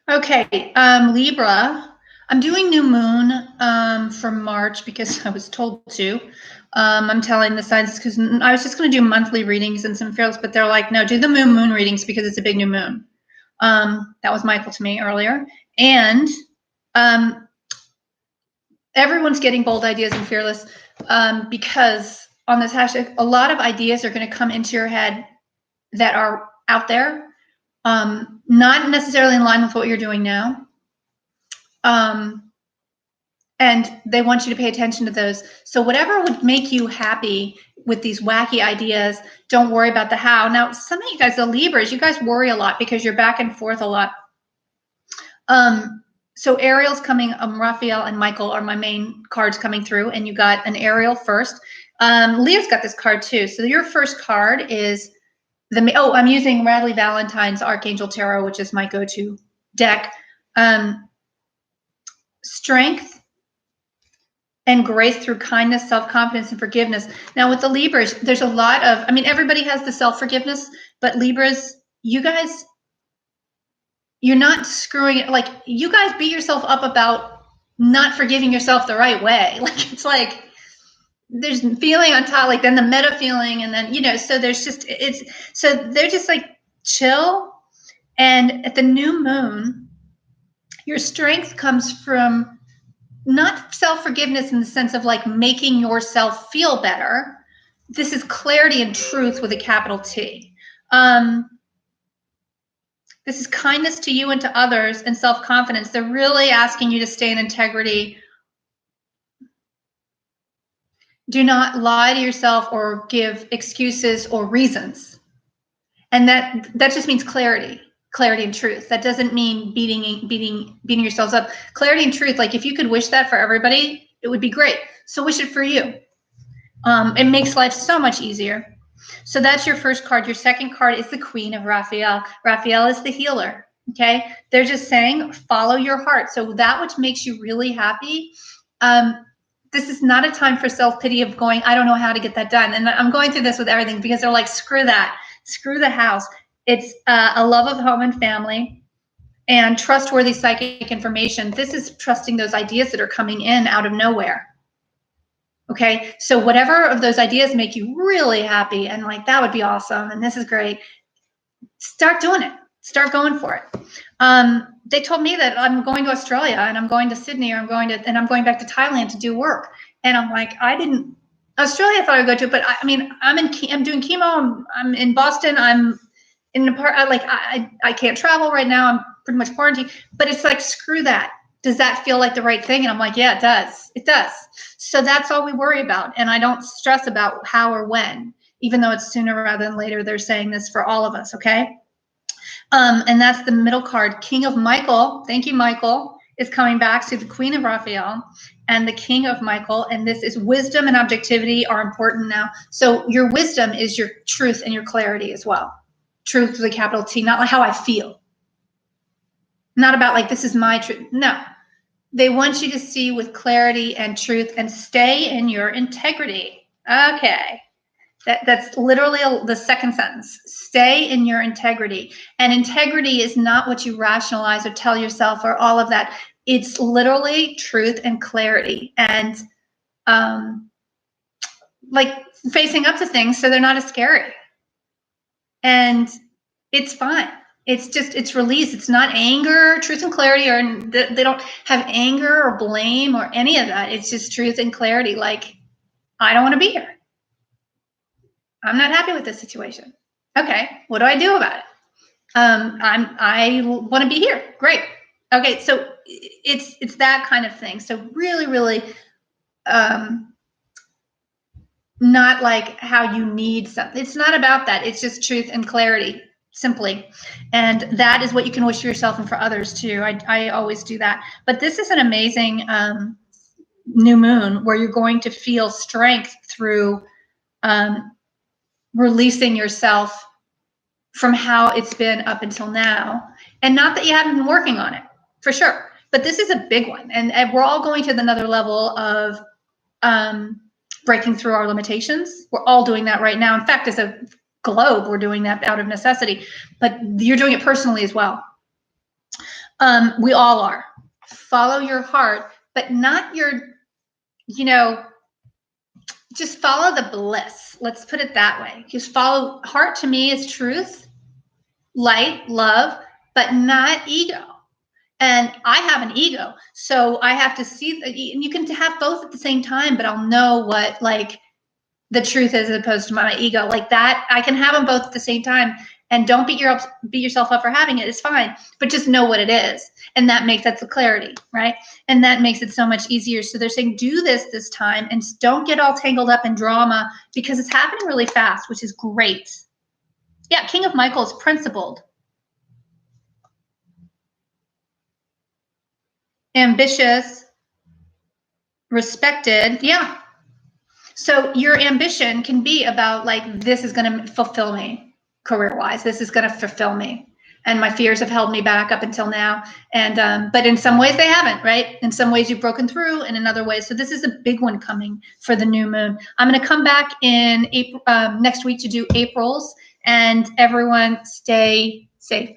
Okay, Libra. I'm doing New Moon for March because I was told to. I'm telling the signs because I was just going to do monthly readings and some fearless, but they're like, no, do the moon readings because it's a big new moon. That was Michael to me earlier. And everyone's getting bold ideas and fearless because on this hashtag, a lot of ideas are going to come into your head that are out there, not necessarily in line with what you're doing now. And they want you to pay attention to those. So whatever would make you happy with these wacky ideas, don't worry about the how. Now, some of you guys, the Libras, you guys worry a lot because you're back and forth a lot. So Ariel's coming, Raphael and Michael are my main cards coming through, and you got an Ariel first. Leo's got this card too. So your first card is I'm using Radley Valentine's Archangel Tarot, which is my go-to deck. Strength and grace through kindness, self-confidence, and forgiveness. Now with the Libras, there's a lot of, everybody has the self-forgiveness, but Libras, you guys, you're not screwing it. Like, you guys beat yourself up about not forgiving yourself the right way. Like, it's like, there's feeling on top, like then the meta feeling, and then, so there's just, so they're just like, chill. And at the new moon, your strength comes from not self-forgiveness in the sense of like making yourself feel better. This is clarity and truth with a capital T. This is kindness to you and to others and self-confidence. They're really asking you to stay in integrity. Do not lie to yourself or give excuses or reasons. And that just means clarity and truth. That doesn't mean beating yourselves up. Clarity and truth, like if you could wish that for everybody, it would be great. So wish it for you. It makes life so much easier. So that's your first card. Your second card is the Queen of Raphael. Raphael is the healer. Okay. They're just saying, follow your heart. So that which makes you really happy. This is not a time for self-pity of going, I don't know how to get that done. And I'm going through this with everything because they're like, screw that. Screw the house. It's a love of home and family and trustworthy psychic information. This is trusting those ideas that are coming in out of nowhere. Okay, so whatever of those ideas make you really happy and like, that would be awesome, and this is great, start doing it. Start going for it. They told me that I'm going to Australia and I'm going to Sydney, or I'm going back to Thailand to do work. And I'm like, Australia I thought I'd go to, but I'm doing chemo. I'm in Boston. I'm in an apartment. Like I can't travel right now. I'm pretty much quarantined, but it's like, screw that. Does that feel like the right thing? And I'm like, yeah, it does. It does. So that's all we worry about. And I don't stress about how or when, even though it's sooner rather than later. They're saying this for all of us. Okay. And that's the middle card. King of Michael. Thank you, Michael, is coming back. So the Queen of Raphael and the King of Michael. And this is wisdom and objectivity are important now. So your wisdom is your truth and your clarity as well. Truth with a capital T, not like how I feel. Not about like, this is my truth. No, they want you to see with clarity and truth and stay in your integrity. Okay. That's literally the second sentence. Stay in your integrity. And integrity is not what you rationalize or tell yourself or all of that. It's literally truth and clarity, and like facing up to things so they're not as scary. And it's fine. It's release. It's not anger. Truth and clarity they don't have anger or blame or any of that. It's just truth and clarity. Like, I don't want to be here. I'm not happy with this situation. Okay, what do I do about it? I want to be here. Great. Okay, so it's that kind of thing. So really, really, not like how you need something. It's not about that. It's just truth and clarity, simply. And that is what you can wish for yourself and for others too. I always do that. But this is an amazing new moon where you're going to feel strength through releasing yourself from how it's been up until now. And not that you haven't been working on it, for sure, but this is a big one. And we're all going to another level of breaking through our limitations. We're all doing that right now. In fact, as a globe, we're doing that out of necessity, but you're doing it personally as well. We all are. Follow your heart, but not your, just follow the bliss. Let's put it that way. Just follow. Heart to me is truth, light, love, but not ego. And I have an ego, so I have to see, and you can have both at the same time, but I'll know what like the truth is as opposed to my ego. Like that, I can have them both at the same time. And don't beat yourself up for having it. It's fine, but just know what it is, and that's the clarity, right? And that makes it so much easier. So they're saying do this time, and don't get all tangled up in drama because it's happening really fast, which is great. Yeah, King of Michael is principled, ambitious, respected. Yeah. So your ambition can be about like, this is going to fulfill me career-wise. This is going to fulfill me. And my fears have held me back up until now. And but in some ways they haven't, right? In some ways you've broken through, and in other ways. So this is a big one coming for the new moon. I'm going to come back in April, next week to do April's, and everyone stay safe.